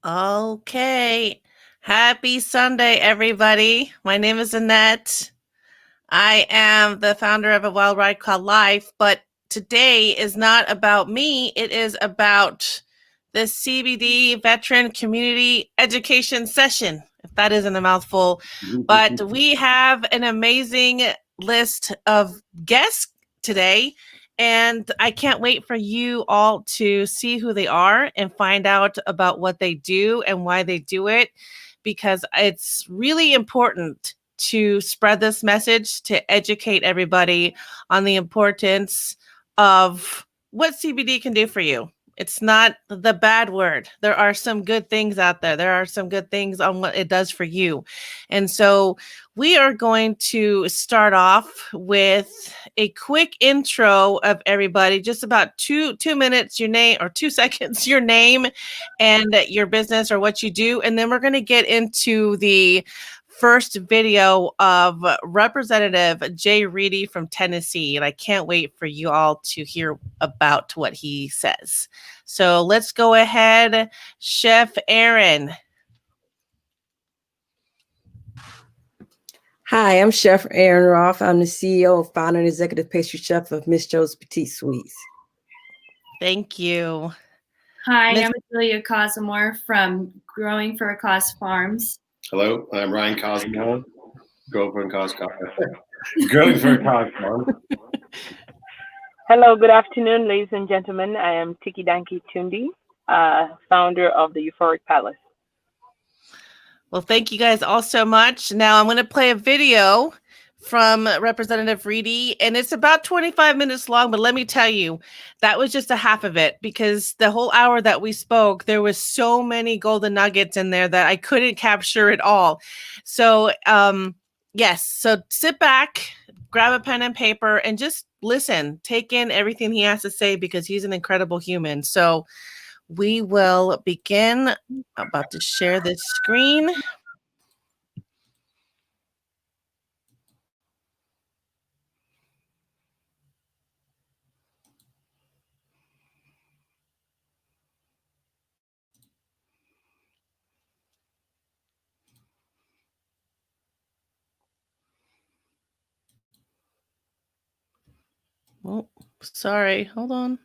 Okay. Happy Sunday, everybody. My name is Annette. I am the founder of a wild ride called Life, but today is not about me. It is about the CBD Veteran Community Education Session, if that isn't a mouthful. But we have an amazing list of guests today. And I can't wait for you all to see who they are and find out about what they do and why they do it, because it's really important to spread this message to educate everybody on the importance of what CBD can do for you. It's not the bad word. There are some good things out there. There are some good things on what it does for you. And so we are going to start off with a quick intro of everybody, just about two minutes, your name, or 2 seconds, your name and your business or what you do. And then we're going to get into the first video of Representative Jay Reedy from Tennessee. And I can't wait for you all to hear about what he says. So let's go ahead, Chef Aaron. Hi, I'm Chef Aaron Roth. I'm the CEO, founder, and executive pastry chef of Miss Jo's Petite Sweets. Thank you. Hi, I'm Amelia Cosmore from Growing for a Cause Farms. Hello, I'm Ryan Cosmore, Growing for a Cause Farms. Hello, good afternoon, ladies and gentlemen. I am Tiki Danki Tundi, founder of the Euphoric Palace. Well, thank you guys all so much. Now I'm going to play a video from Representative Reedy, and it's about 25 minutes long, but let me tell you, that was just a half of it, because the whole hour that we spoke, there was so many golden nuggets in there that I couldn't capture it all. So, yes, so sit back, grab a pen and paper, and just listen, take in everything he has to say, because he's an incredible human. So we will begin. I'm about to share this screen. Oh, sorry. Hold on.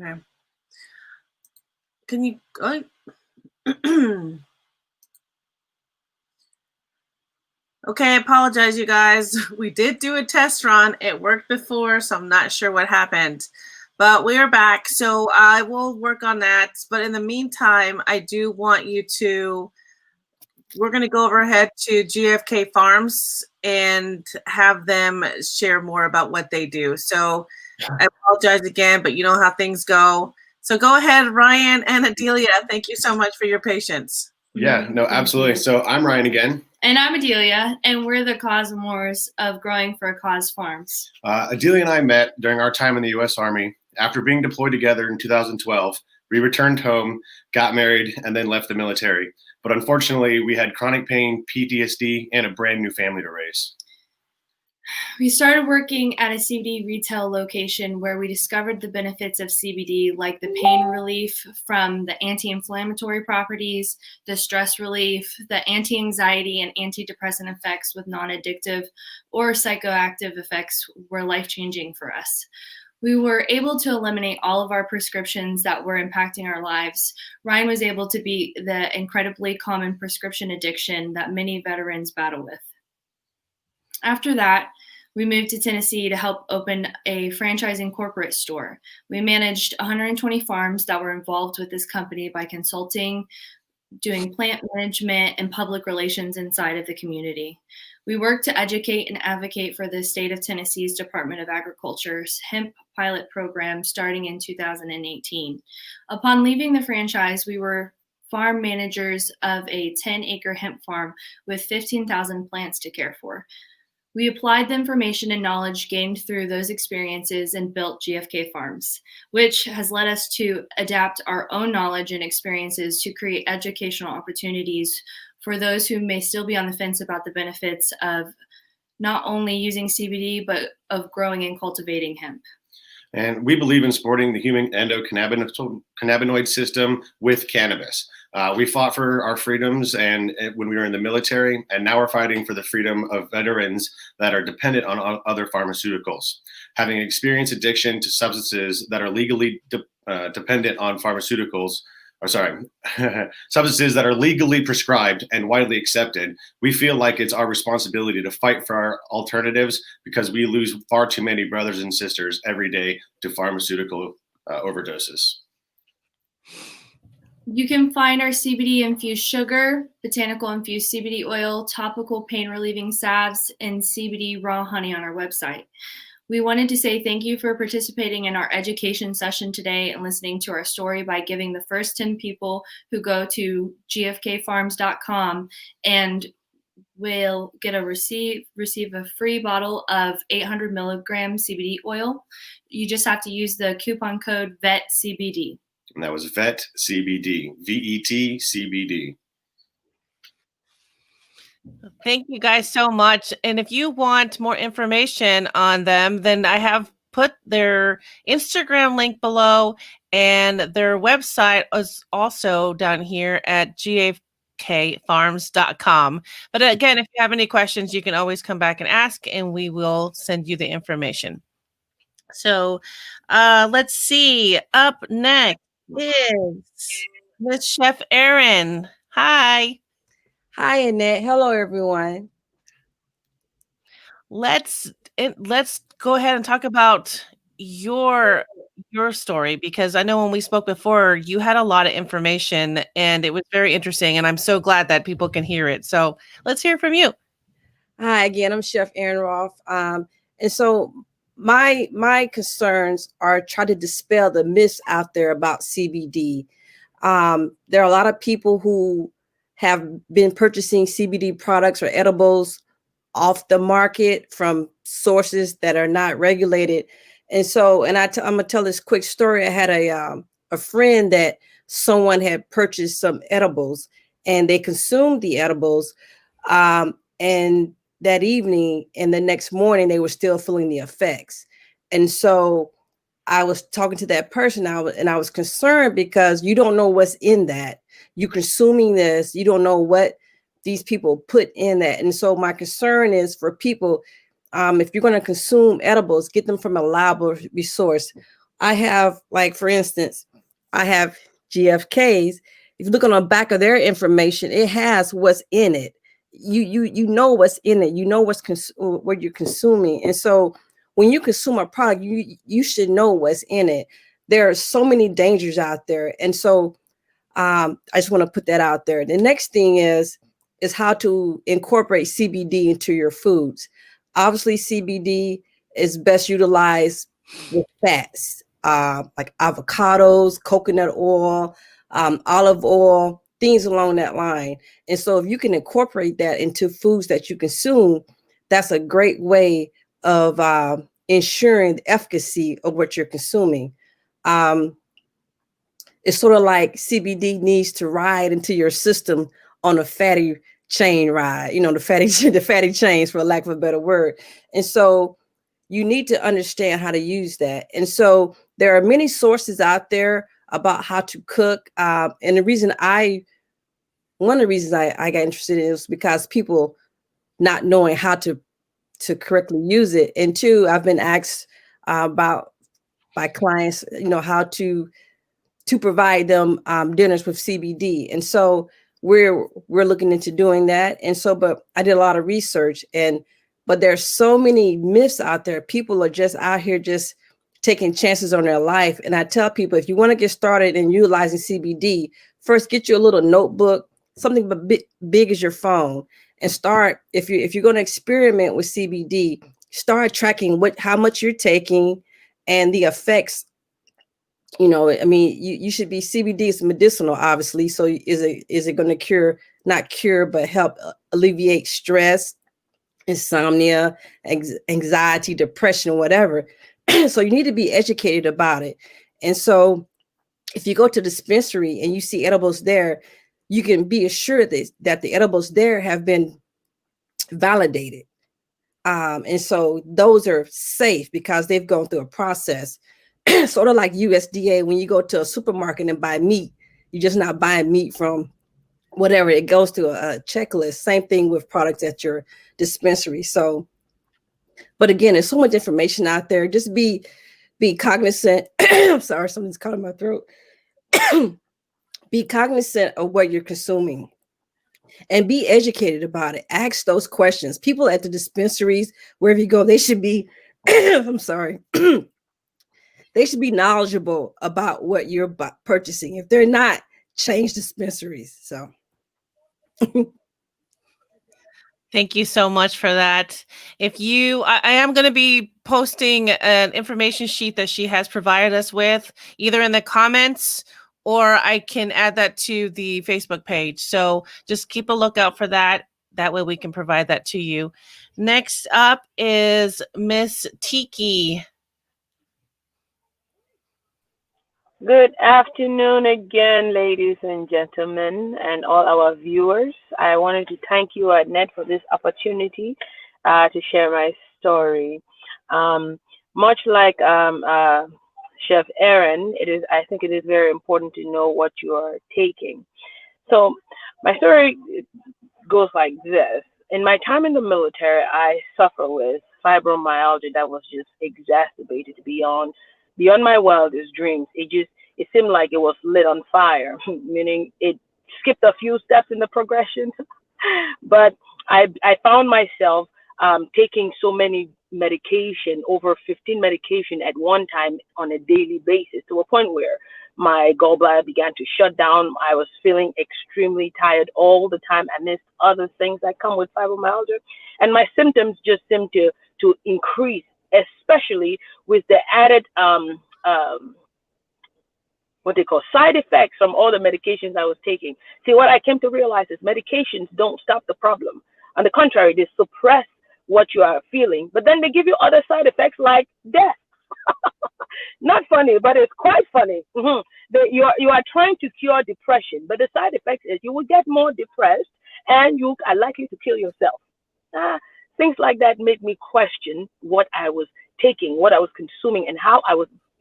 Okay. Can you? Okay, I apologize, you guys. We did do a test run. It worked before, so I'm not sure what happened. But we are back, so I will work on that. But in the meantime, I do want you to, we're going to go overhead to GFK Farms and have them share more about what they do. So I apologize again, but you know how things go. So go ahead, Ryan and Adelia. Thank you so much for your patience. Yeah, no, absolutely. So I'm Ryan again. And I'm Adelia, and we're the Cosmores of Growing for a Cause Farms. Adelia and I met during our time in the U.S. Army. After being deployed together in 2012, we returned home, got married, and then left the military. But unfortunately, we had chronic pain, PTSD, and a brand new family to raise. We started working at a CBD retail location where we discovered the benefits of CBD, like the pain relief from the anti-inflammatory properties, the stress relief, the anti-anxiety and antidepressant effects with non-addictive or psychoactive effects were life-changing for us. We were able to eliminate all of our prescriptions that were impacting our lives. Ryan was able to beat the incredibly common prescription addiction that many veterans battle with. After that, we moved to Tennessee to help open a franchising corporate store. We managed 120 farms that were involved with this company by consulting, doing plant management, and public relations inside of the community. We worked to educate and advocate for the state of Tennessee's Department of Agriculture's hemp pilot program starting in 2018. Upon leaving the franchise, we were farm managers of a 10-acre hemp farm with 15,000 plants to care for. We applied the information and knowledge gained through those experiences and built GFK Farms, which has led us to adapt our own knowledge and experiences to create educational opportunities for those who may still be on the fence about the benefits of not only using CBD, but of growing and cultivating hemp. And we believe in supporting the human endocannabinoid system with cannabis. We fought for our freedoms and when we were in the military, and now we're fighting for the freedom of veterans that are dependent on other pharmaceuticals. Having experienced addiction to substances that are legally dependent on substances that are legally prescribed and widely accepted, we feel like it's our responsibility to fight for our alternatives because we lose far too many brothers and sisters every day to pharmaceutical overdoses. You can find our CBD infused sugar, botanical infused CBD oil, topical pain relieving salves, and CBD raw honey on our website. We wanted to say thank you for participating in our education session today and listening to our story by giving the first 10 people who go to gfkfarms.com and will get receive a free bottle of 800 milligram CBD oil. You just have to use the coupon code VETCBD. And that was VET CBD, VET CBD. Thank you guys so much. And if you want more information on them, then I have put their Instagram link below, and their website is also down here at gfkfarms.com. But again, if you have any questions, you can always come back and ask, and we will send you the information. So let's see. Up next is Miss Chef Erin. Hi. Hi, Annette. Hello, everyone. Let's go ahead and talk about your story, because I know when we spoke before, you had a lot of information and it was very interesting, and I'm so glad that people can hear it. So let's hear from you. Hi again. I'm Chef Erin Roth. And so my concerns are try to dispel the myths out there about CBD. There are a lot of people who have been purchasing CBD products or edibles off the market from sources that are not regulated. And so, and I'm going to tell this quick story. I had a friend that someone had purchased some edibles and they consumed the edibles. And that evening and the next morning, they were still feeling the effects. And so I was talking to that person and I was concerned because you don't know what's in that. You're consuming this. You don't know what these people put in that. And so my concern is for people, if you're going to consume edibles, get them from a reliable resource. I have, like, for instance, I have GFKs. If you look on the back of their information, it has what's in it. You know what's in it. You know what you're consuming. And so when you consume a product, you should know what's in it. There are so many dangers out there. And so I just want to put that out there. The next thing is how to incorporate CBD into your foods. Obviously, CBD is best utilized with fats, like avocados, coconut oil, olive oil, things along that line. And so if you can incorporate that into foods that you consume, that's a great way of ensuring the efficacy of what you're consuming. It's sort of like CBD needs to ride into your system on a fatty chain ride, the fatty chains, for lack of a better word. And so you need to understand how to use that. And so there are many sources out there about how to cook. And one of the reasons I got interested in it was because people not knowing how to correctly use it. And two, I've been asked about by clients, how to provide them dinners with CBD. And so we're looking into doing that. And so, but I did a lot of research, but there's so many myths out there. People are just out here just taking chances on their life. And I tell people, if you want to get started in utilizing CBD, first get you a little notebook, something big as your phone, and start. If you're going to experiment with CBD, start tracking how much you're taking and the effects. You should be, CBD is medicinal, obviously. So is it going to not cure, but help alleviate stress, insomnia, anxiety, depression, whatever. So you need to be educated about it. And so if you go to the dispensary and you see edibles there, you can be assured that the edibles there have been validated. And so those are safe because they've gone through a process. Sort of like USDA, when you go to a supermarket and buy meat, you're just not buying meat from whatever. It goes through a checklist. Same thing with products at your dispensary. So, but again, there's so much information out there. Just be cognizant. I'm sorry, something's caught in my throat. Be cognizant of what you're consuming and be educated about it. Ask those questions. People at the dispensaries, wherever you go, they should be, I'm sorry. They should be knowledgeable about what you're purchasing. If they're not, change dispensaries. So thank you so much for that. I am going to be posting an information sheet that she has provided us with, either in the comments or I can add that to the Facebook page. So just keep a lookout for that. That way we can provide that to you. Next up is Miss Tiki. Good afternoon again, ladies and gentlemen, and all our viewers. I wanted to thank you, Annette, for this opportunity to share my story. Much like Chef Aaron, I think it is very important to know what you are taking. So my story goes like this. In my time in the military, I suffer with fibromyalgia that was just exacerbated beyond my wildest dreams. It seemed like it was lit on fire, meaning it skipped a few steps in the progression. But I found myself taking so many medication, over 15 medication at one time on a daily basis, to a point where my gallbladder began to shut down. I was feeling extremely tired all the time. I missed other things that come with fibromyalgia, and my symptoms just seemed to increase, especially with the added what they call side effects from all the medications I was taking. See, what I came to realize is medications don't stop the problem. On the contrary, they suppress what you are feeling, but then they give you other side effects like death. Not funny, but it's quite funny. You are trying to cure depression, but the side effect is you will get more depressed and you are likely to kill yourself. Things like that make me question what I was taking, what I was consuming, and how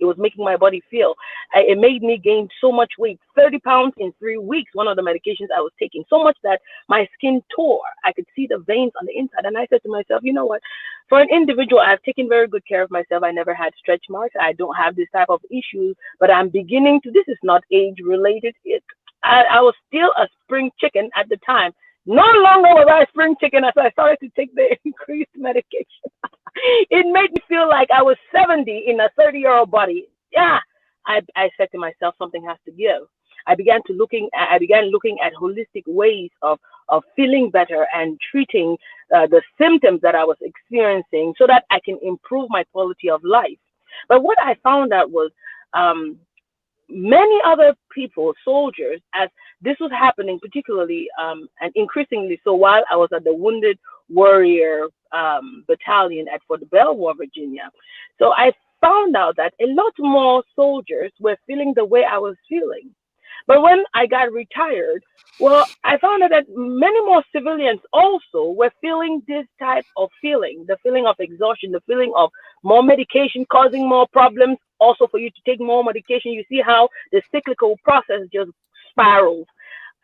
it was making my body feel. It made me gain so much weight, 30 pounds in 3 weeks, one of the medications I was taking, so much that my skin tore. I could see the veins on the inside. And I said to myself, you know what? For an individual, I've taken very good care of myself. I never had stretch marks. I don't have this type of issues, but I'm beginning to, this is not age related. I was still a spring chicken at the time. No longer was I spring chicken as I started to take the increased medication. It made me feel like I was 70 in a 30-year-old body. Yeah, I said to myself, something has to give. I began looking at holistic ways of feeling better and treating the symptoms that I was experiencing so that I can improve my quality of life. But what I found out was many other people, soldiers, as this was happening, particularly and increasingly so while I was at the Wounded Warrior Battalion at Fort Belvoir, Virginia. So I found out that a lot more soldiers were feeling the way I was feeling. But when I got retired, well, I found out that many more civilians also were feeling this type of feeling, the feeling of exhaustion, the feeling of more medication causing more problems. Also, for you to take more medication, you see how the cyclical process just spirals.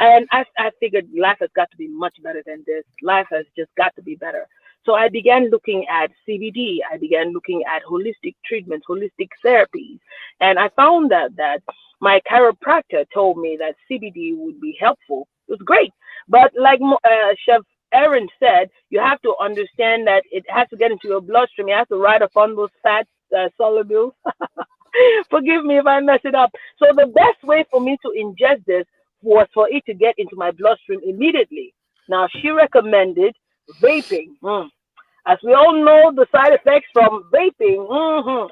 And I figured life has got to be much better than this. Life has just got to be better. So I began looking at CBD. I began looking at holistic treatments, holistic therapies. And I found that my chiropractor told me that CBD would be helpful. It was great. But like Chef Aaron said, you have to understand that it has to get into your bloodstream. You have to ride upon those fat solubles. Forgive me if I mess it up. So the best way for me to ingest this was for it to get into my bloodstream immediately. Now, she recommended vaping. As we all know, the side effects from vaping,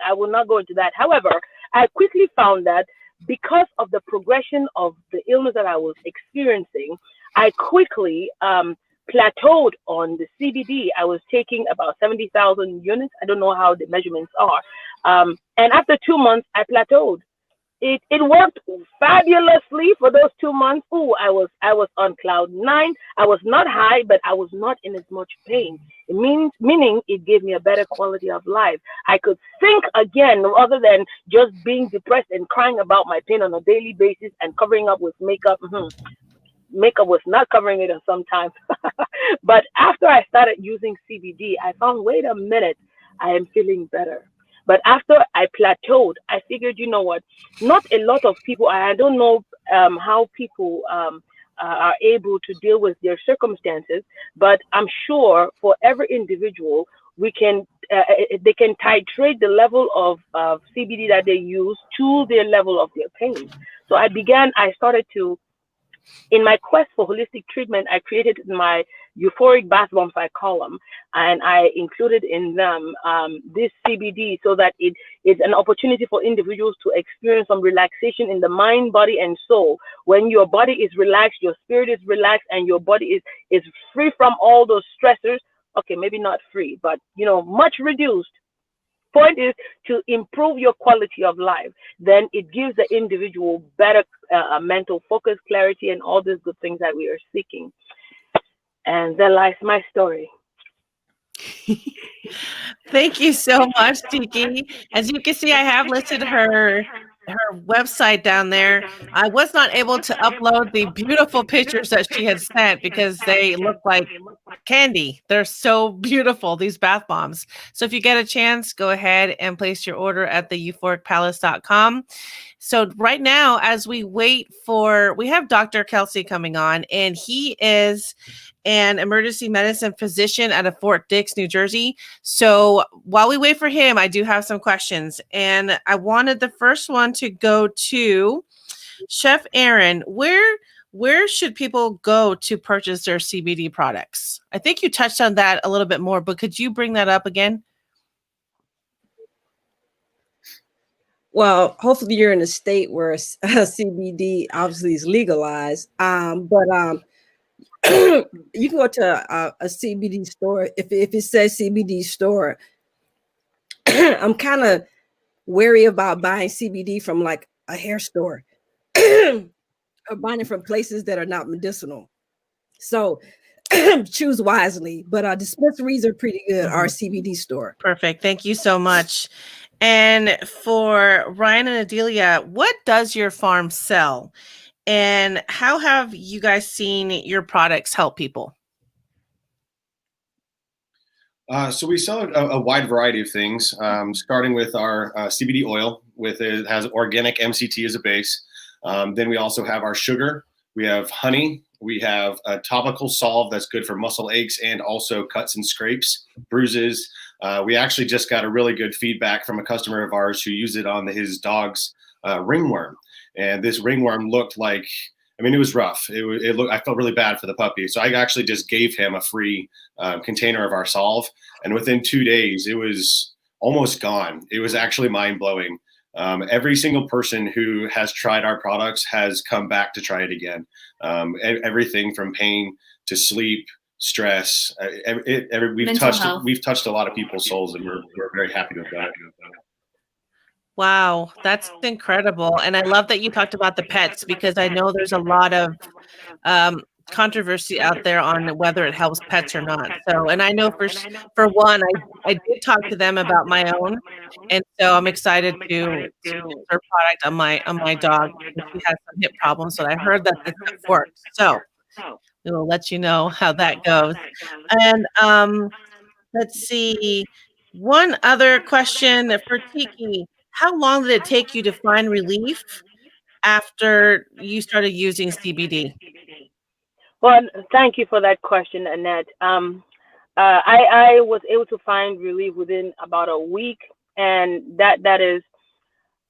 I will not go into that. However, I quickly found that because of the progression of the illness that I was experiencing, I quickly plateaued on the CBD. I was taking about 70,000 units. I don't know how the measurements are. And after 2 months, I plateaued. It worked fabulously for those 2 months. Ooh, I was on cloud 9. I was not high, but I was not in as much pain. Meaning it gave me a better quality of life. I could think again rather than just being depressed and crying about my pain on a daily basis and covering up with makeup. Makeup was not covering it sometimes. But after I started using CBD, I found, wait a minute, I am feeling better. But after I plateaued, I figured, you know what, not a lot of people, I don't know how people are able to deal with their circumstances, but I'm sure for every individual, they can titrate the level of CBD that they use to their level of their pain. So I started to, in my quest for holistic treatment, I created my euphoric bath bombs, I call them, and I included in them this CBD so that it is an opportunity for individuals to experience some relaxation in the mind, body, and soul. When your body is relaxed, your spirit is relaxed, and your body is free from all those stressors. Okay, maybe not free, but much reduced. Point is to improve your quality of life. Then it gives the individual better mental focus, clarity, and all these good things that we are seeking. And there lies my story. Thank you so much, Tiki. As you can see, I have listed her website down there. I was not able to upload the beautiful pictures that she had sent because they look like candy. They're so beautiful, these bath bombs. So if you get a chance, go ahead and place your order at the euphoricpalace.com. So right now, as we wait we have Dr. Kelsey coming on, and he is an emergency medicine physician out of Fort Dix, New Jersey. So while we wait for him, I do have some questions. And I wanted the first one to go to Chef Aaron. Where should people go to purchase their CBD products? I think you touched on that a little bit more, but could you bring that up again? Well, hopefully you're in a state where CBD obviously is legalized. But you can go to a CBD store. If it says CBD store, I'm kind of wary about buying CBD from like a hair store or buying it from places that are not medicinal. So choose wisely. But dispensaries are pretty good. Our CBD store. Perfect. Thank you so much. And for Ryan and Adelia, what does your farm sell? And how have you guys seen your products help people? So we sell a wide variety of things, starting with our CBD oil. It has organic MCT as a base. Then we also have our sugar. We have honey. We have a topical salve that's good for muscle aches and also cuts and scrapes, bruises. We actually just got a really good feedback from a customer of ours who used it on his dog's ringworm. And this ringworm looked like, I mean, it was rough. It looked, I felt really bad for the puppy. So I actually just gave him a free container of our salve. And within 2 days, it was almost gone. It was actually mind blowing. Every single person who has tried our products has come back to try it again. Everything from pain to sleep, stress. We've touched a lot of people's souls, and we're very happy to have done it. Wow, that's incredible. And I love that you talked about the pets, because I know there's a lot of controversy out there on whether it helps pets or not. So, and I know for one, I did talk to them about my own, and so I'm excited to use their product on my dog. She has some hip problems, so I heard that this stuff works. So we will let you know how that goes. And let's see. One other question for Tiki. How long did it take you to find relief after you started using CBD? Well, thank you for that question, Annette. I was able to find relief within about a week, and that is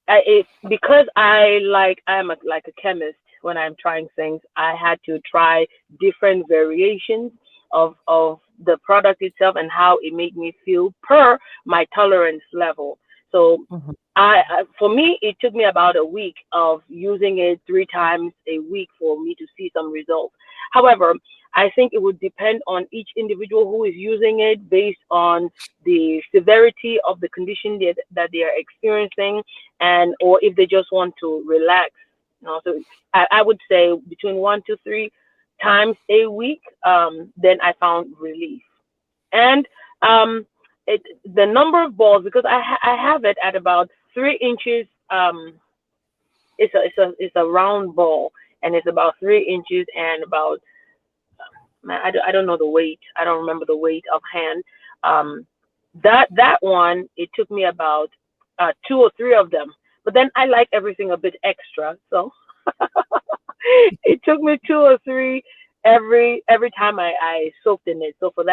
it's because I'm like a chemist. When I'm trying things, I had to try different variations of the product itself and how it made me feel per my tolerance level. So for me, it took me about a week of using it 3 times a week for me to see some results. However, I think it would depend on each individual who is using it based on the severity of the condition that they are experiencing, and or if they just want to relax. So I would say between 1 to 3 times a week, then I found relief. And the number of balls, because I have it at about 3 inches. It's a round ball, and it's about 3 inches and about, I don't know the weight. I don't remember the weight offhand. That one, it took me about 2 or 3 of them. But then I like everything a bit extra, so it took me 2 or 3 every time I soaked in it. So for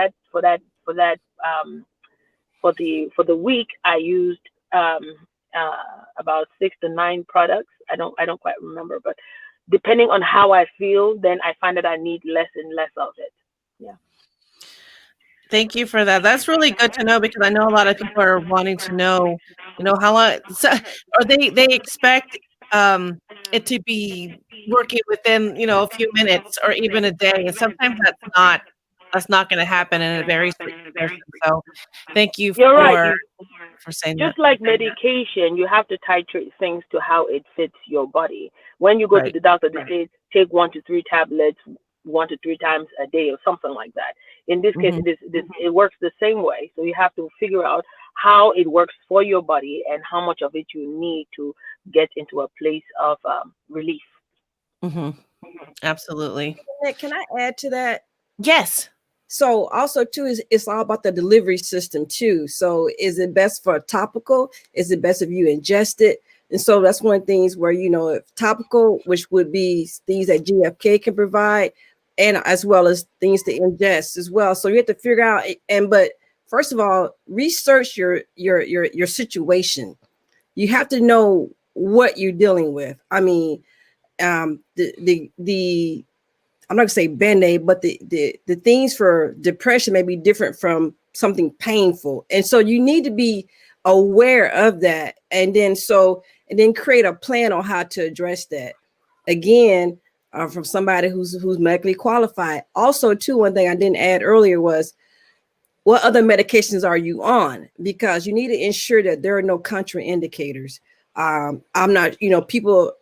the week, I used about 6 to 9 products. I don't quite remember, but depending on how I feel, then I find that I need less and less of it. Yeah. Thank you for that. That's really good to know, because I know a lot of people are wanting to know, how long, or they expect it to be working within, a few minutes or even a day. And sometimes that's not going to happen, and it varies for each person. So thank you You're right. for saying Just that. like medication, you have to titrate things to how it fits your body. When you go to the doctor, they say take 1 to 3 tablets 1 to 3 times a day or something like that. In this case, it works the same way. So you have to figure out how it works for your body and how much of it you need to get into a place of relief. Absolutely. Can I add to that? Yes. So also too, it's all about the delivery system too. So is it best for topical? Is it best if you ingest it? And so that's one of the things where, if topical, which would be things that GFK can provide, and as well as things to ingest as well. So you have to figure out, but first of all, research your situation. You have to know what you're dealing with. I mean, the I'm not gonna say Band-Aid, but the things for depression may be different from something painful. And so you need to be aware of that. And then create a plan on how to address that. Again, from somebody who's medically qualified. Also, too, one thing I didn't add earlier was, what other medications are you on? Because you need to ensure that there are no contraindicators. I'm not, people,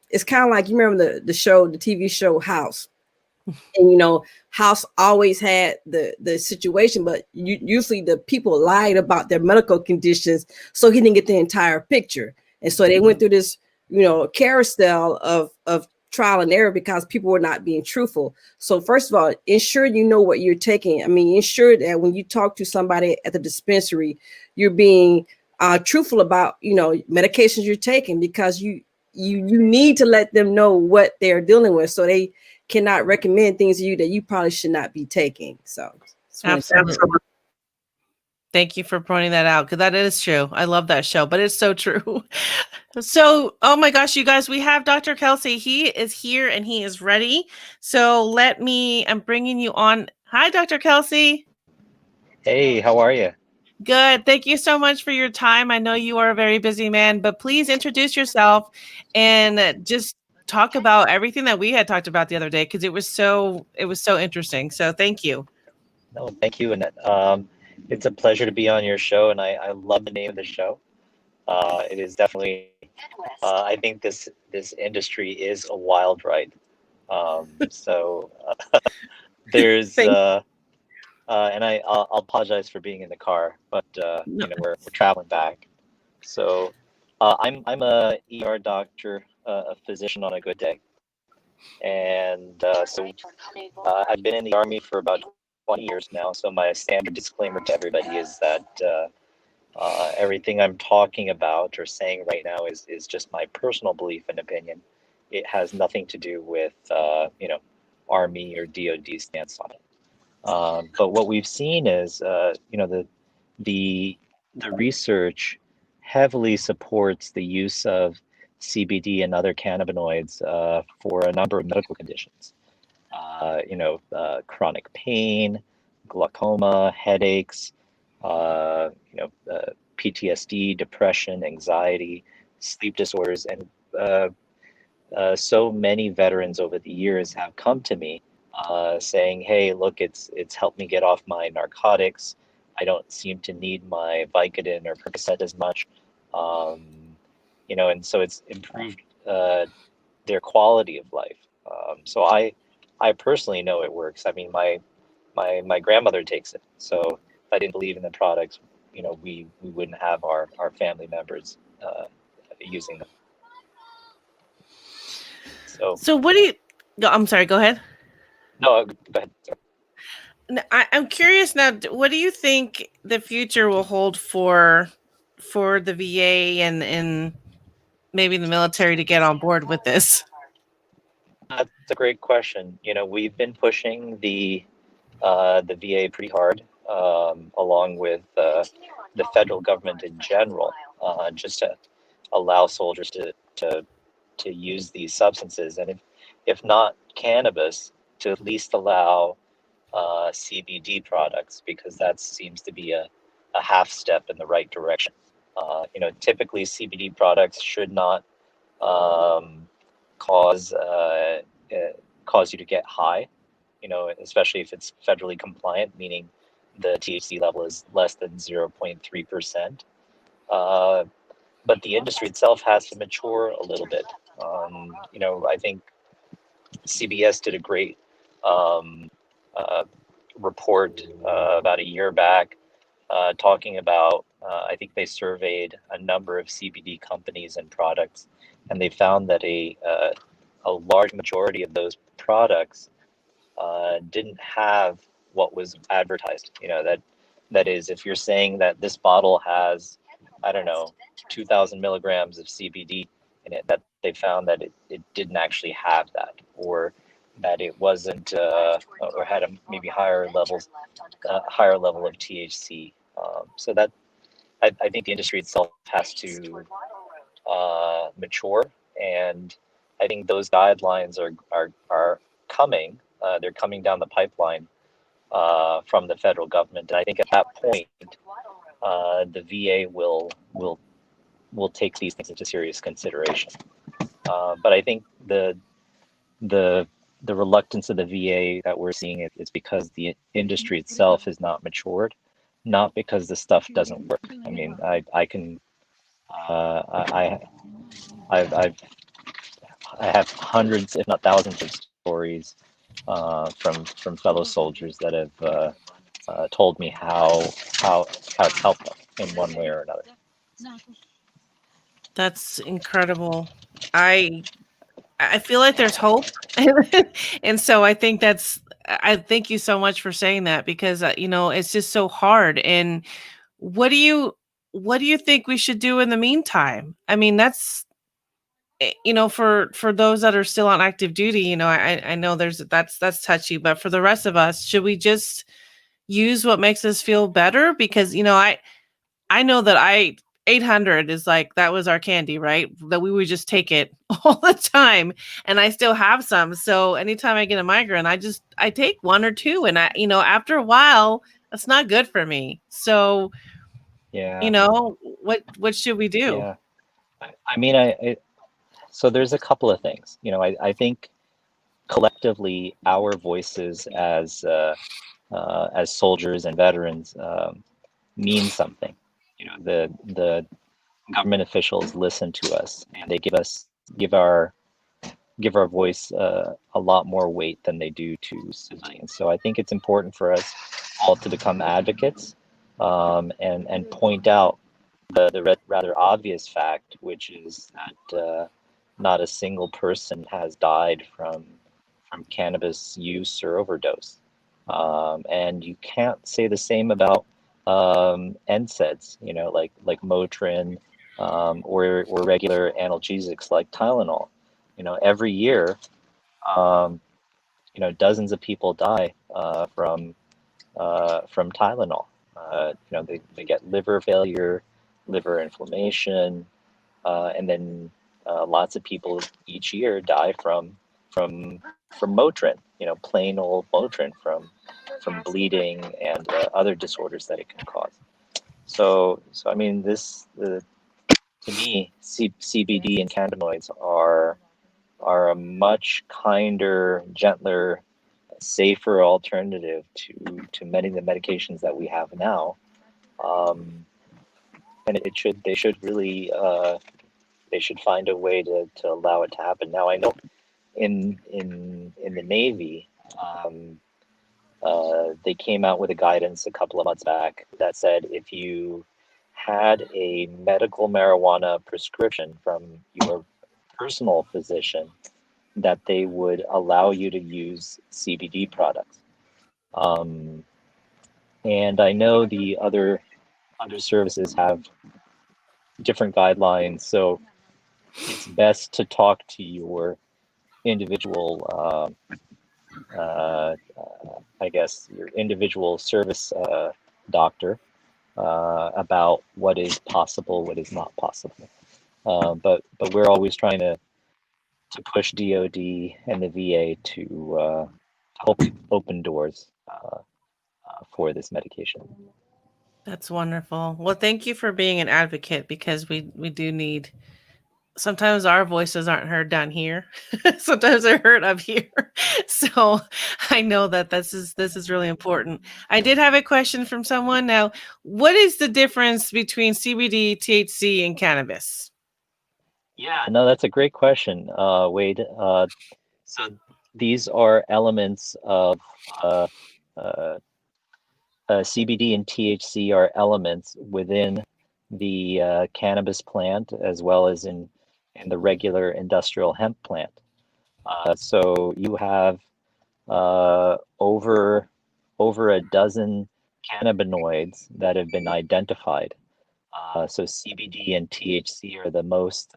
it's kind of like, you remember the TV show House. And House always had the situation, but usually the people lied about their medical conditions, so he didn't get the entire picture. And so they went through this carousel of trial and error because people were not being truthful. So first of all, ensure you know what you're taking. I mean, ensure that when you talk to somebody at the dispensary, you're being truthful about medications you're taking, because you need to let them know what they're dealing with, so they cannot recommend things to you that you probably should not be taking. So Absolutely. Thank you for pointing that out, because that is true. I love that show, but it's so true. So, oh my gosh, you guys, we have Dr. Kelsey. He is here and he is ready. So I'm bringing you on. Hi, Dr. Kelsey. Hey, how are you? Good. Thank you so much for your time. I know you are a very busy man, but please introduce yourself and just talk about everything that we had talked about the other day, because it was so interesting. So thank you. No, thank you, Annette. It's a pleasure to be on your show, and I love the name of the show. It is definitely, I think this industry is a wild ride. So there's, and I'll apologize for being in the car, but No. we're traveling back. So I'm a ER doctor, a physician on a good day, and so I've been in the Army for about 20 years now. So my standard disclaimer to everybody is that everything I'm talking about or saying right now is just my personal belief and opinion. It has nothing to do with Army or DoD stance on it. But what we've seen is the research heavily supports the use of CBD and other cannabinoids for a number of medical conditions. Chronic pain, glaucoma, headaches, PTSD, depression, anxiety, sleep disorders, and so many veterans over the years have come to me saying, "Hey, look, it's helped me get off my narcotics. I don't seem to need my Vicodin or Percocet as much, and so it's improved their quality of life." So I personally know it works. I mean, my grandmother takes it. So if I didn't believe in the products, we wouldn't have our family members using them. So what do you? I'm sorry. Go ahead. No, go ahead. Sorry. I'm curious now. What do you think the future will hold for the VA and maybe the military to get on board with this? That's a great question. We've been pushing the VA pretty hard, along with the federal government in general, just to allow soldiers to use these substances, and if not cannabis, to at least allow CBD products, because that seems to be a half step in the right direction. Typically CBD products should not cause you to get high, especially if it's federally compliant, meaning the THC level is less than 0.3%. But the industry itself has to mature a little bit. I think CBS did a great report about a year back talking about, I think they surveyed a number of CBD companies and products, and they found that a large majority of those products didn't have what was advertised. That is, if you're saying that this bottle has, I don't know, 2,000 milligrams of CBD in it, that they found that it didn't actually have that, or that it wasn't, or had a maybe higher level of THC. So that I think the industry itself has to mature, and I think those guidelines are coming. They're coming down the pipeline from the federal government, and I think at that point, the VA will take these things into serious consideration. But I think the reluctance of the VA that we're seeing is because the industry itself has not matured, not because the stuff doesn't work. I mean, I have hundreds, if not thousands, of stories from fellow soldiers that have told me how it's helped them in one way or another. That's incredible. I feel like there's hope. And so I thank you so much for saying that, because it's just so hard. And what do you think we should do in the meantime? I mean, that's for those that are still on active duty, I know that's touchy, but for the rest of us, should we just use what makes us feel better? Because I know that 800 is like, that was our candy, right? That we would just take it all the time. And I still have some. So anytime I get a migraine, I take one or two, and after a while, that's not good for me. So, Yeah, what should we do? yeah. I mean, so there's a couple of things. I think collectively our voices as soldiers and veterans mean something. The government officials listen to us, and they give our voice a lot more weight than they do to civilians. So I think it's important for us all to become advocates, and point out the rather obvious fact, which is that not a single person has died from cannabis use or overdose. And you can't say the same about NSAIDs, like Motrin, or regular analgesics like Tylenol. Every year, dozens of people die from Tylenol. They get liver failure, liver inflammation, and then lots of people each year die from Motrin, plain old Motrin, from bleeding and other disorders that it can cause. So I mean, to me, CBD and cannabinoids are a much kinder, gentler, safer alternative to many of the medications that we have now. And they should really they should find a way to allow it to happen. Now, I know in the Navy, they came out with a guidance a couple of months back that said if you had a medical marijuana prescription from your personal physician, that they would allow you to use CBD products. And I know the other services have different guidelines, so it's best to talk to your individual, I guess, your individual service doctor about what is possible, what is not possible. But we're always trying to push DoD and the VA to open doors for this medication. That's wonderful. Well, thank you for being an advocate, because we do need. Sometimes our voices aren't heard down here. Sometimes they're heard up here. So I know that this is really important. I did have a question from someone. Now, what is the difference between CBD, THC, and cannabis? Yeah, no, that's a great question, Wade. So these are elements of CBD and THC are elements within the cannabis plant, as well as in the regular industrial hemp plant. So you have over a dozen cannabinoids that have been identified. So CBD and THC are the most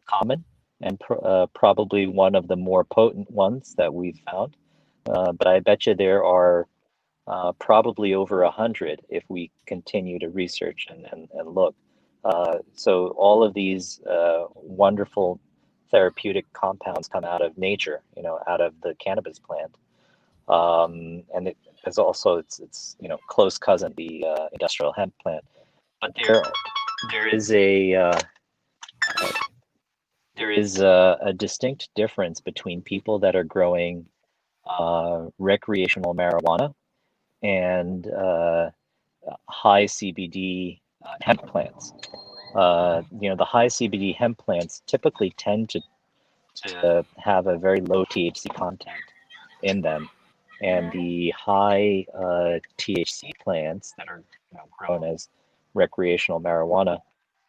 common, and probably one of the more potent ones that we've found. But I bet you there are probably over 100 if we continue to research and look. So all of these wonderful therapeutic compounds come out of nature, out of the cannabis plant. And it's also its close cousin, the industrial hemp plant. But there is a distinct difference between people that are growing recreational marijuana and high CBD hemp plants. The high CBD hemp plants typically tend to have a very low THC content in them. And the high THC plants that are grown as recreational marijuana,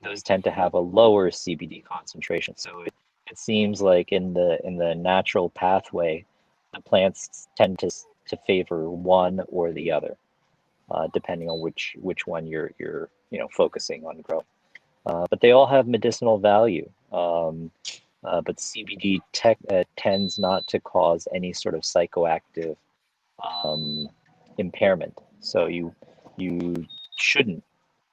those tend to have a lower CBD concentration. So it seems like in the natural pathway, the plants tend to favor one or the other, depending on which one you're focusing on growing. But they all have medicinal value. But CBD tends not to cause any sort of psychoactive impairment. So you shouldn't,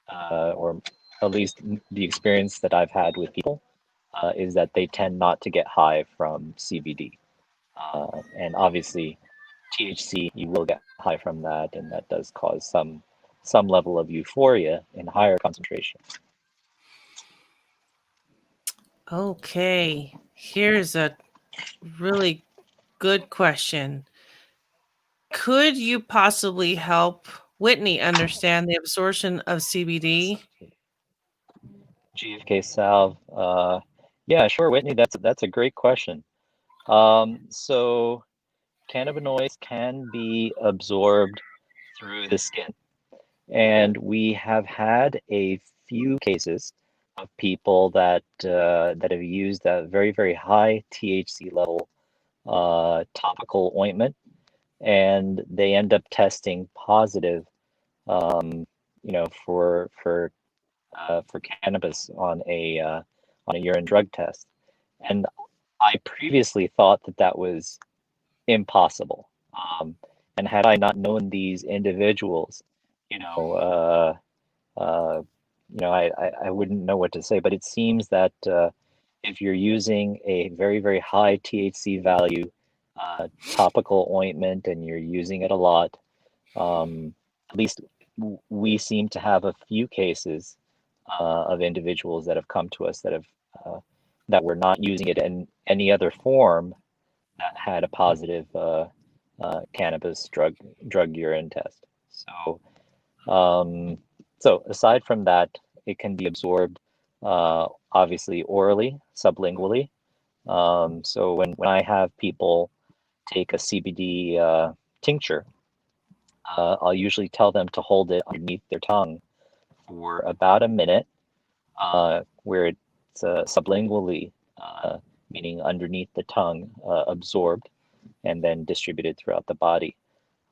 or at least the experience that I've had with people is that they tend not to get high from CBD. And obviously, THC, you will get high from that, and that does cause some level of euphoria in higher concentration. Okay, here's a really good question. Could you possibly help Whitney understand the absorption of CBD? GFK salve. Yeah, sure, Whitney. That's a great question. So cannabinoids can be absorbed through the skin, and we have had a few cases of people that have used a very, very high THC level topical ointment, and they end up testing positive, for cannabis on a urine drug test. And I previously thought that was impossible. And had I not known these individuals, I wouldn't know what to say. But it seems that if you're using a very, very high THC value topical ointment and you're using it a lot, at least we seem to have a few cases of individuals that have come to us that were not using it in any other form that had a positive cannabis drug urine test. So aside from that, it can be absorbed obviously orally, sublingually. So when I have people take a CBD tincture, I'll usually tell them to hold it underneath their tongue for about a minute, where it's sublingually, meaning underneath the tongue, absorbed and then distributed throughout the body.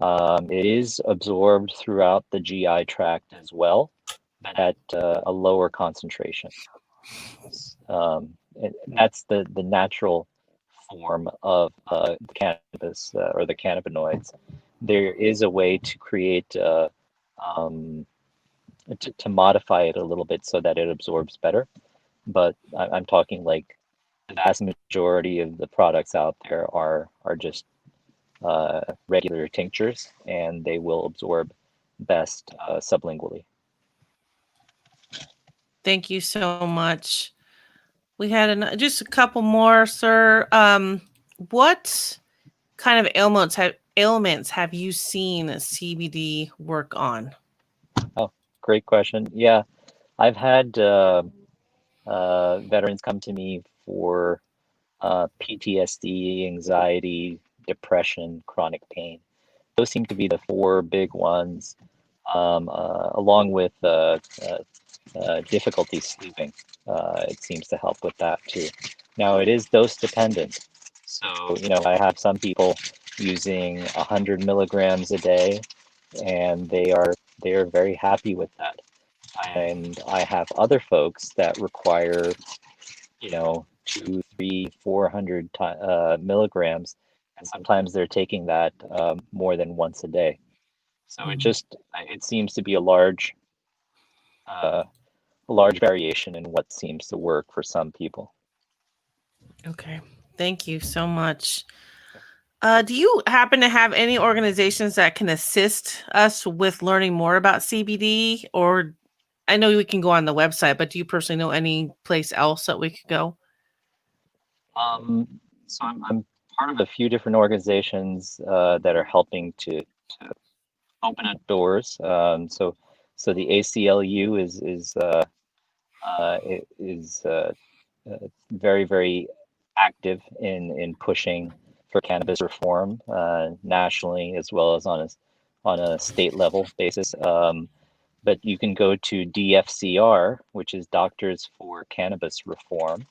It is absorbed throughout the GI tract as well, but at a lower concentration. And that's the natural form of the cannabis or the cannabinoids. There is a way to create to modify it a little bit so that it absorbs better, but I'm talking like the vast majority of the products out there are just regular tinctures, and they will absorb best sublingually. Thank you so much. We had just a couple more, sir. What kind of ailments have you seen CBD work on? Oh, great question. Yeah, I've had veterans come to me for PTSD, anxiety, depression, chronic pain. Those seem to be the four big ones, along with difficulty sleeping. It seems to help with that too. Now, it is dose dependent. So, I have some people using 100 milligrams a day, and they are very happy with that. And I have other folks that require, 200, 300, 400 milligrams, and sometimes they're taking that more than once a day. So it seems to be a large variation in what seems to work for some people. Okay, thank you so much. Do you happen to have any organizations that can assist us with learning more about CBD? Or I know we can go on the website, but do you personally know any place else that we could go? So I'm part of a few different organizations that are helping to open up doors. So the ACLU is very, very active in pushing for cannabis reform nationally as well as on a state level basis. But you can go to DFCR, which is Doctors for Cannabis Reform.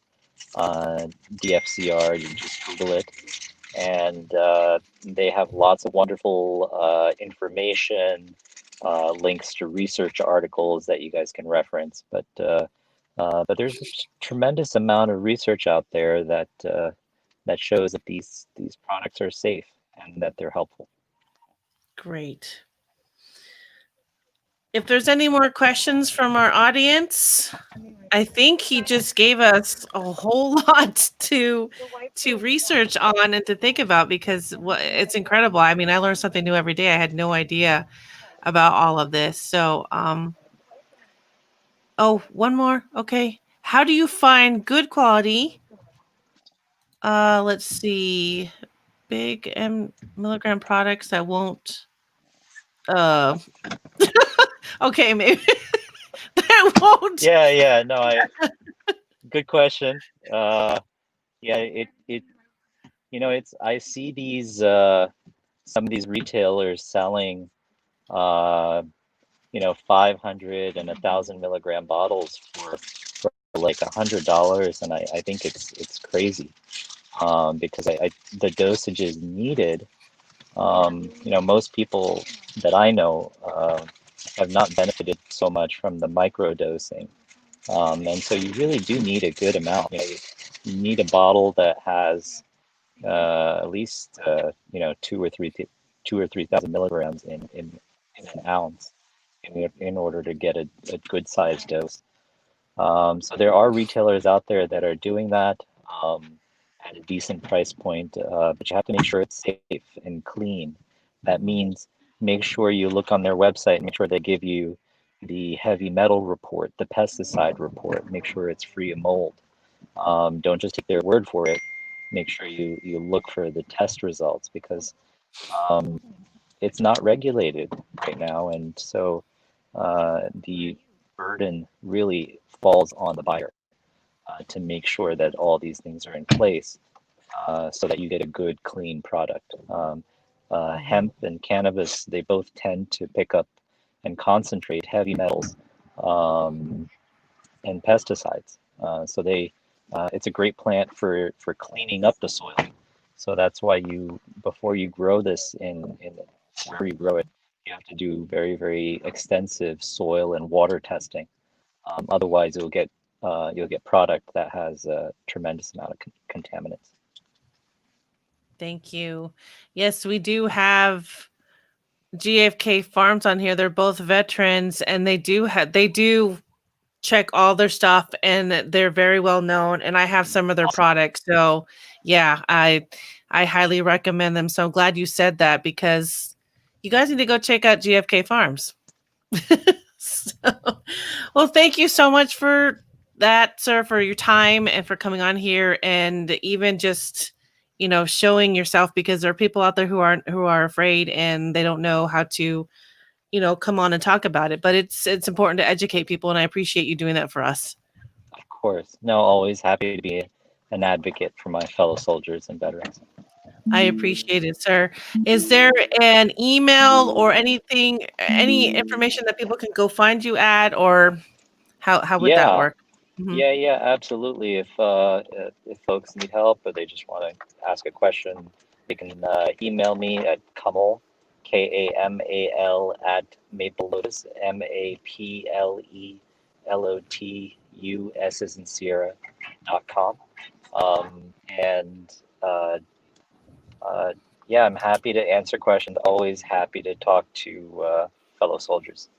DFCR, you just Google it, and they have lots of wonderful information, links to research articles that you guys can reference. But there's a tremendous amount of research out there that shows that these products are safe and that they're helpful. Great. If there's any more questions from our audience, I think he just gave us a whole lot to research on and to think about, because it's incredible. I mean, I learn something new every day. I had no idea about all of this. So, oh, one more. Okay. How do you find good quality? Let's see. Big milligram products that won't. Okay, maybe that won't. Yeah. No, good question. Yeah, I see these some of these retailers selling 500 and 1,000 milligram bottles for like $100, and I think it's crazy because the dosages needed. Most people that I know have not benefited so much from the micro dosing, and so you really do need a good amount. You need a bottle that has at least 2 or 3,000 milligrams in an ounce in order to get a good sized dose. So there are retailers out there that are doing that at a decent price point, but you have to make sure it's safe and clean. That means make sure you look on their website, make sure they give you the heavy metal report, the pesticide report, make sure it's free of mold. Don't just take their word for it. Make sure you look for the test results, because it's not regulated right now, and so the burden really falls on the buyer to make sure that all these things are in place so that you get a good, clean product. Hemp and cannabis, they both tend to pick up and concentrate heavy metals and pesticides. So it's a great plant for cleaning up the soil. So that's why before you grow this in where you grow it, you have to do very, very extensive soil and water testing. Otherwise, you'll get product that has a tremendous amount of contaminants. Thank you. Yes, we do have GFK Farms on here. They're both veterans, and they do check all their stuff, and they're very well known. And I have some of their products, so yeah, I highly recommend them. So I'm glad you said that, because you guys need to go check out GFK Farms. So, well, thank you so much for that, sir, for your time and for coming on here, and even just showing yourself, because there are people out there who are afraid and they don't know how to come on and talk about it. But it's important to educate people, and I appreciate you doing that for us. Of course. No, always happy to be an advocate for my fellow soldiers and veterans. I appreciate it, sir. Is there an email or anything, any information that people can go find you at, or how would that work? Mm-hmm. Yeah, absolutely. If folks need help or they just want to ask a question, they can email me at kamal, KAMAL, at Maple Lotus, MAPLELOTUS as in Sierra.com. Yeah, I'm happy to answer questions. Always happy to talk to fellow soldiers.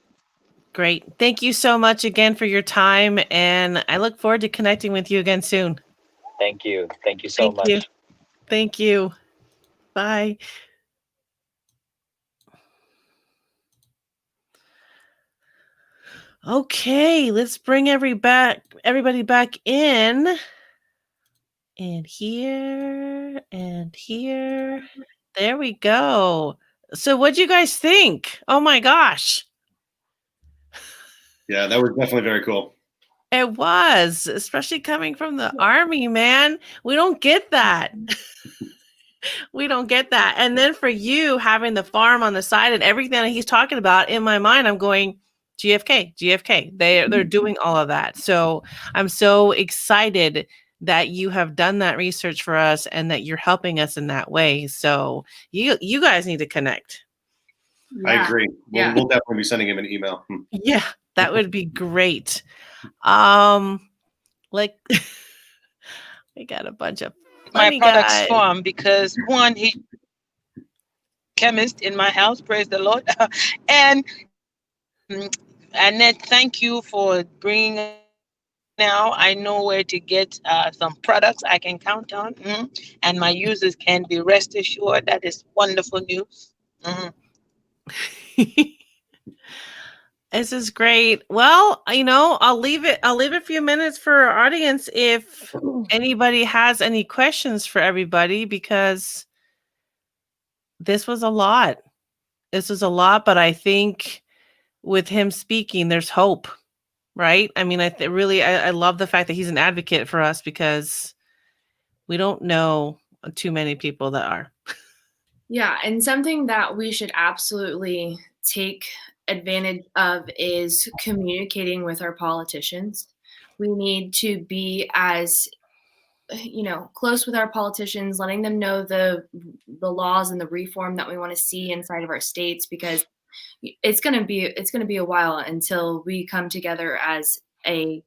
Great. Thank you so much again for your time, and I look forward to connecting with you again soon. Thank you. Thank you so much. Thank you. Bye. Okay, let's bring everybody back in. And here and here. There we go. So what'd you guys think? Oh my gosh. Yeah, that was definitely very cool. It was, especially coming from the Army, man. We don't get that. We don't get that. And then for you having the farm on the side and everything that he's talking about, in my mind, I'm going, GFK. They're doing all of that. So I'm so excited that you have done that research for us and that you're helping us in that way. So you guys need to connect. I agree. Yeah. We'll definitely be sending him an email. Yeah, that would be great. Like we got a bunch of funny my products guys. from, because one, he chemist in my house, praise the Lord. And Annette, thank you for bringing. Now I know where to get some products I can count on, and my users can be rest assured. That is wonderful news. This is great. Well, I'll leave it a few minutes for our audience if anybody has any questions for everybody, because this was a lot. But I think with him speaking, there's hope, right? I mean, I love the fact that he's an advocate for us, because we don't know too many people that are. Yeah, and something that we should absolutely take advantage of is communicating with our politicians. We need to be as close with our politicians, letting them know the laws and the reform that we want to see inside of our states, because it's going to be a while until we come together as the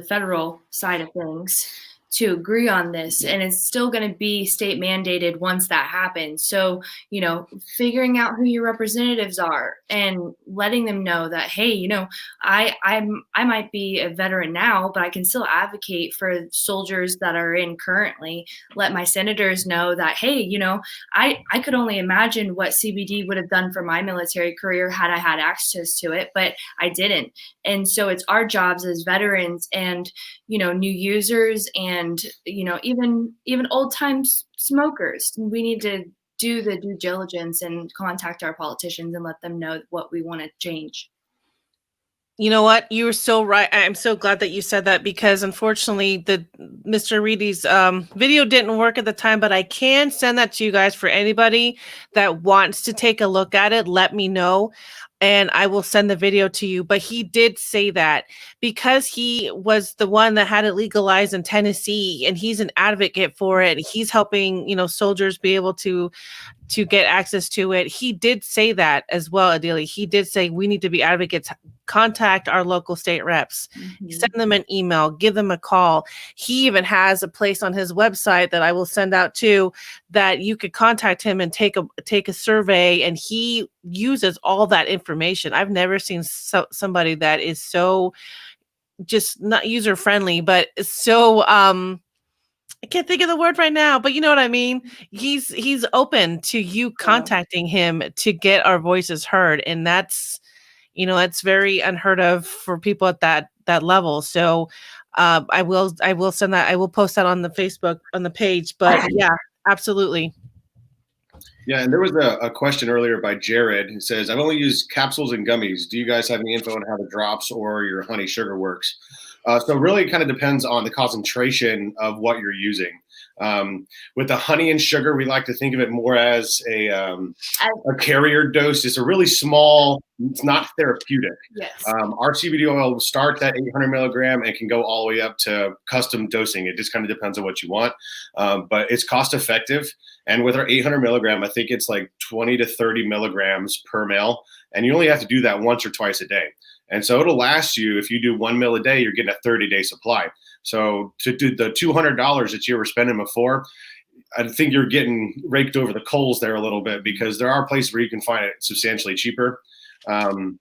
federal side of things to agree on this, and it's still going to be state mandated once that happens. So, figuring out who your representatives are and letting them know that, hey, I might be a veteran now, but I can still advocate for soldiers that are in currently. Let my senators know that, hey, I could only imagine what CBD would have done for my military career had I had access to it, but I didn't. And so it's our jobs as veterans and, new users and, even old time smokers. We need to do the due diligence and contact our politicians and let them know what we want to change. You know what? You were so right. I'm so glad that you said that, because unfortunately the Mr. Reedy's video didn't work at the time, but I can send that to you guys for anybody that wants to take a look at it. Let me know and I will send the video to you. But he did say that because he was the one that had it legalized in Tennessee and he's an advocate for it. He's helping, soldiers be able to get access to it. He did say that as well, Adili. He did say we need to be advocates. Contact our local state reps, send them an email, give them a call. He even has a place on his website that I will send out to that you could contact him and take a survey, and he uses all that information. I've never seen somebody that is so just not user friendly, but so I can't think of the word right now, but you know what I mean? He's open to you contacting him to get our voices heard. And that's, it's very unheard of for people at that level. So I will send that. I will post that on the Facebook, on the page, but yeah, absolutely. Yeah, and there was a question earlier by Jared who says, I've only used capsules and gummies. Do you guys have any info on how the drops or your honey sugar works? So really it kind of depends on the concentration of what you're using. With the honey and sugar, we like to think of it more as a carrier dose. It's a really small, it's not therapeutic. Yes. Our CBD oil starts at 800 milligram and can go all the way up to custom dosing. It just kind of depends on what you want, but it's cost effective. And with our 800 milligram, I think it's like 20 to 30 milligrams per mil. And you only have to do that once or twice a day. And so it'll last you, if you do 1 mil a day, you're getting a 30-day supply. So to do the $200 that you were spending before, I think you're getting raked over the coals there a little bit, because there are places where you can find it substantially cheaper. And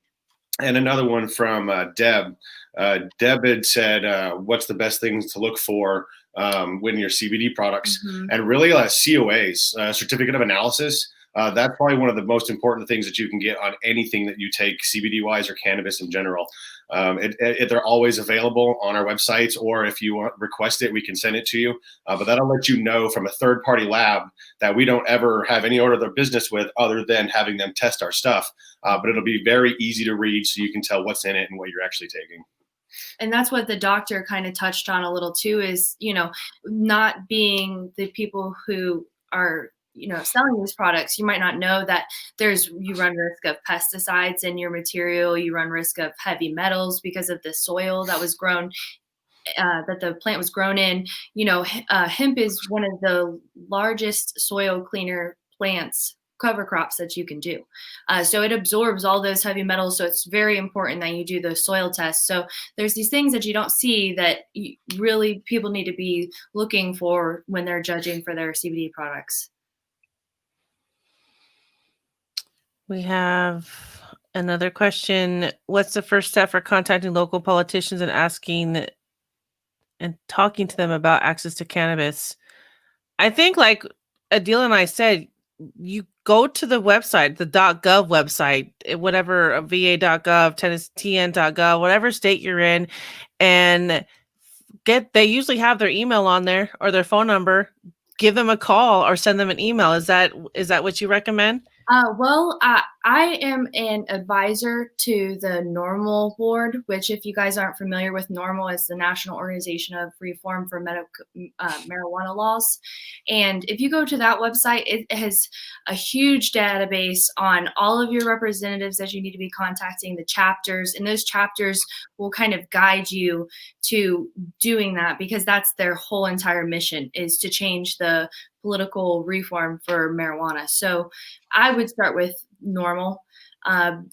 another one from Deb. Deb had said, what's the best things to look for when your CBD products? And really COAs, certificate of analysis. That's probably one of the most important things that you can get on anything that you take CBD-wise or cannabis in general. They're always available on our websites, or if you request it, we can send it to you. But that'll let you know from a third-party lab that we don't ever have any order of their business with other than having them test our stuff. But it'll be very easy to read, so you can tell what's in it and what you're actually taking. And that's what the doctor kind of touched on a little too, is, not being the people who are, selling these products. You might not know that you run risk of pesticides in your material. You run risk of heavy metals because of the soil that was grown, that the plant was grown in. Hemp is one of the largest soil cleaner plants, cover crops, that you can do. So it absorbs all those heavy metals. So it's very important that you do those soil tests. So there's these things that you don't see that really people need to be looking for when they're judging for their CBD products. We have another question. What's the first step for contacting local politicians and asking and talking to them about access to cannabis? I think, like Adil and I said, you go to the website, the .gov website, whatever, va.gov, tn.gov, whatever state you're in, and they usually have their email on there or their phone number. Give them a call or send them an email. Is that what you recommend? I am an advisor to the NORML board, which, if you guys aren't familiar with NORML, is the National Organization of Reform for Marijuana Laws. And if you go to that website, it has a huge database on all of your representatives that you need to be contacting, the chapters, and those chapters will kind of guide you to doing that, because that's their whole entire mission, is to change the political reform for marijuana. So I would start with NORML,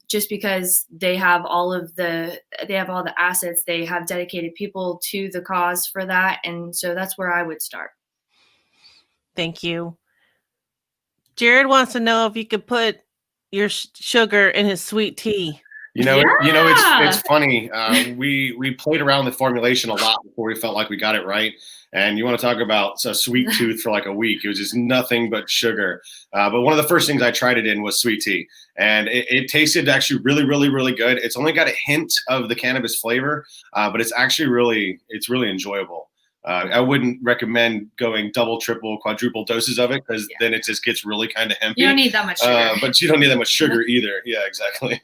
just because they have all the assets. They have dedicated people to the cause for that. And so that's where I would start. Thank you. Jared wants to know if you could put your sugar in his sweet tea. It's funny. We played around with formulation a lot before we felt like we got it right. And you want to talk about a sweet tooth for like a week. It was just nothing but sugar. But one of the first things I tried it in was sweet tea. And it tasted actually really, really, really good. It's only got a hint of the cannabis flavor, but it's actually really enjoyable. I wouldn't recommend going double, triple, quadruple doses of it, because then it just gets really kind of hempy. You don't need that much sugar. But you don't need that much sugar either. Yeah, exactly.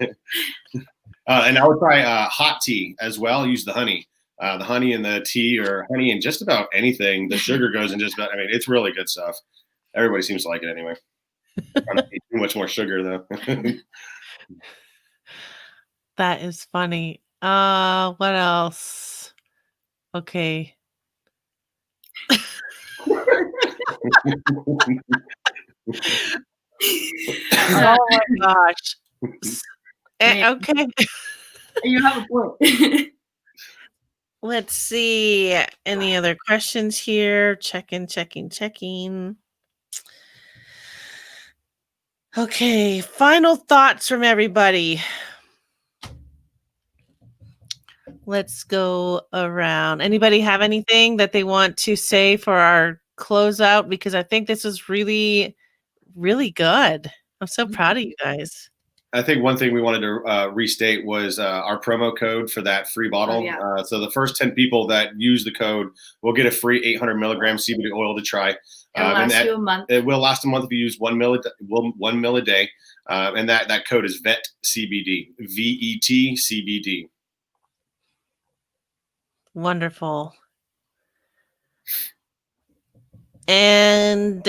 And I would try hot tea as well. Use the honey. The honey in the tea, or honey in just about anything. The sugar goes in just about, it's really good stuff. Everybody seems to like it anyway. I don't eat too much more sugar though. That is funny. What else? Okay. Oh my gosh. Okay. You have a point. Let's see. Any other questions here? Checking. Okay. Final thoughts from everybody. Let's go around. Anybody have anything that they want to say for our closeout? Because I think this is really, really good. I'm so proud of you guys. I think one thing we wanted to restate was our promo code for that free bottle. Oh, yeah. So the first 10 people that use the code will get a free 800 milligram CBD oil to try. It'll last you a month. It will last a month if you use 1 mil a day. And that code is VET CBD, VET CBD. Wonderful. And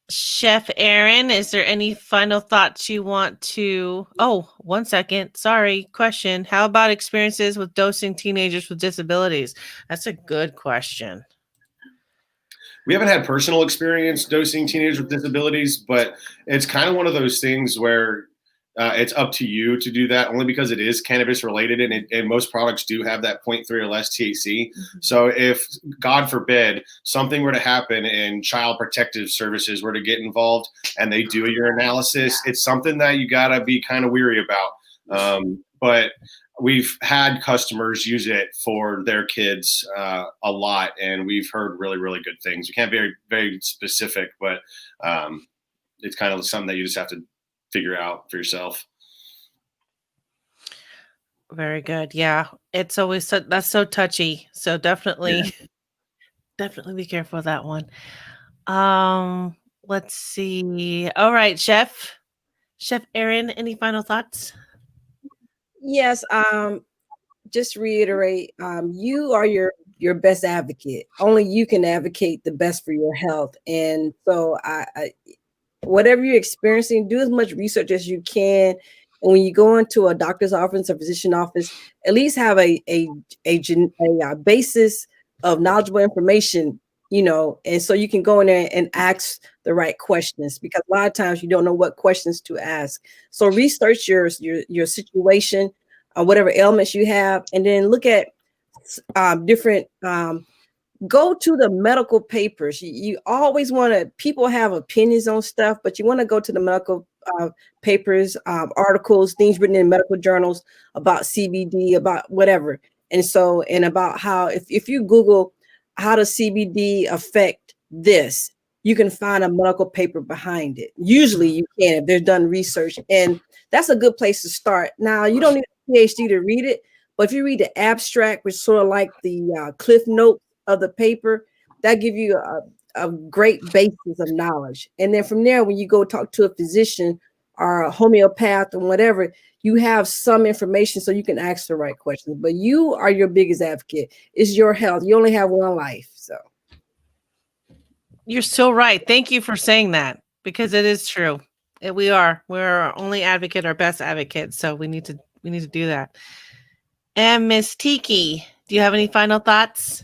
Chef Aaron, is there any final thoughts you want to? Oh, 1 second. Sorry. Question. How about experiences with dosing teenagers with disabilities? That's a good question. We haven't had personal experience dosing teenagers with disabilities, but it's kind of one of those things where it's up to you to do that, only because it is cannabis related, and most products do have that 0.3 or less THC. Mm-hmm. So if, God forbid, something were to happen and Child Protective Services were to get involved and they do your analysis, it's something that you got to be kind of weary about. But we've had customers use it for their kids a lot, and we've heard really, really good things. We can't be very, very specific, but it's kind of something that you just have to figure out for yourself. Very good. Yeah, it's always that's so touchy. So definitely be careful of that one. Let's see. All right, Chef Aaron, any final thoughts? Yes. just reiterate, you are your best advocate. Only you can advocate the best for your health. And so whatever you're experiencing, do as much research as you can. And when you go into a doctor's office or physician office, at least have a basis of knowledgeable information, and so you can go in there and ask the right questions, because a lot of times you don't know what questions to ask. So research your situation, whatever ailments you have, and then look at different go to the medical papers. You always want to, people have opinions on stuff, but you want to go to the medical papers, articles, things written in medical journals about CBD, about whatever. And about how, if you Google how does CBD affect this, you can find a medical paper behind it. Usually you can, if they've done research, and that's a good place to start. Now, you don't need a PhD to read it, but if you read the abstract, which is sort of like the cliff note of the paper, that give you a great basis of knowledge. And then from there, when you go talk to a physician or a homeopath or whatever, you have some information so you can ask the right questions. But you are your biggest advocate. It's your health. You only have one life. So You're so right. Thank you for saying that, because it is true. We're our only advocate, our best advocate. So we need to do that. And Miss Tiki, do you have any final thoughts?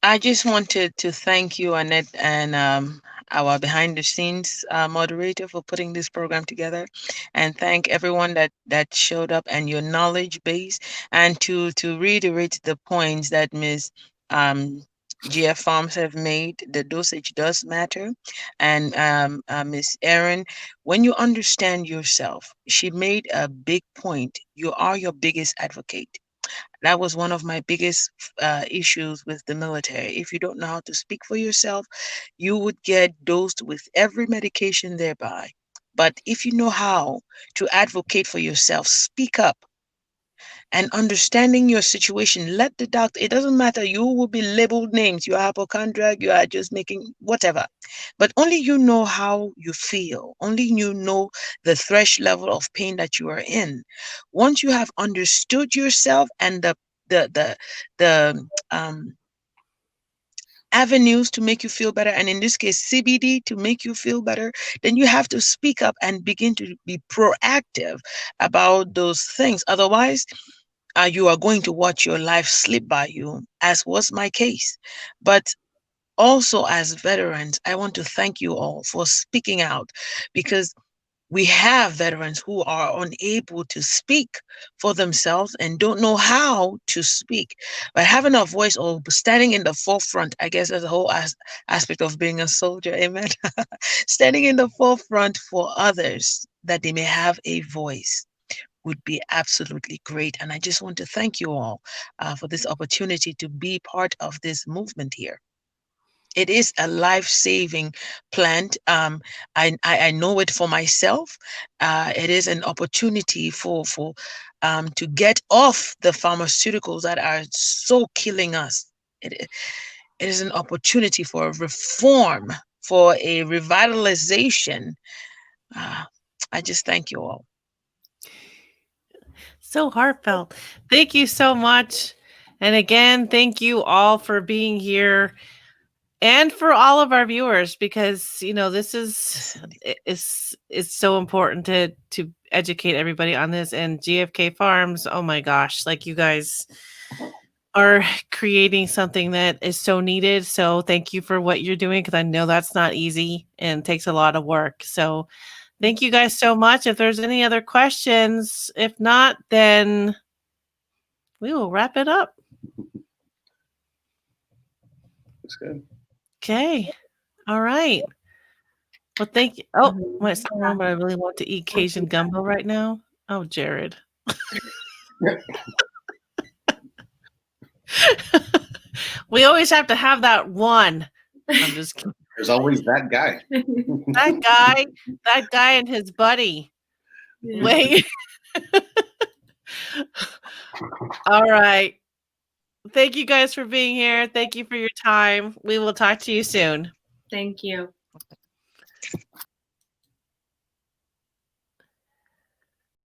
I just wanted to thank you, Annette, and our behind the scenes moderator for putting this program together, and thank everyone that showed up and your knowledge base, and to reiterate the points that Ms. GF Farms have made. The dosage does matter. And Ms. Erin, when you understand yourself, she made a big point. You are your biggest advocate. That was one of my biggest issues with the military. If you don't know how to speak for yourself, you would get dosed with every medication thereby. But if you know how to advocate for yourself, speak up, and understanding your situation, let the doctor, it doesn't matter, you will be labeled names, you are hypochondriac, you are just making whatever, but only you know how you feel, only you know the thresh level of pain that you are in. Once you have understood yourself and the avenues to make you feel better, and in this case CBD to make you feel better, then you have to speak up and begin to be proactive about those things. Otherwise, you are going to watch your life slip by you, as was my case. But also, as veterans, I want to thank you all for speaking out, because we have veterans who are unable to speak for themselves and don't know how to speak. But having a voice or standing in the forefront, I guess that's the whole aspect of being a soldier, amen? Standing in the forefront for others, that they may have a voice, would be absolutely great. And I just want to thank you all for this opportunity to be part of this movement here. It is a life-saving plant. I know it for myself. It is an opportunity for to get off the pharmaceuticals that are so killing us. It is an opportunity for a reform, for a revitalization. I just thank you all. So heartfelt. Thank you so much. And again, thank you all for being here, and for all of our viewers, because this is so important to educate everybody on this. And GFK Farms, oh my gosh, like, you guys are creating something that is so needed. So thank you for what you're doing, because I know that's not easy and takes a lot of work. So thank you guys so much. If there's any other questions, if not, then we will wrap it up. That's good. Okay. All right. Well, thank you. Oh, what's going on? But I really want to eat Cajun gumbo right now. Oh, Jared. We always have to have that one. I'm just kidding. There's always that guy. That guy and his buddy. Yeah. Wait. All right. Thank you guys for being here. Thank you for your time. We will talk to you soon. Thank you.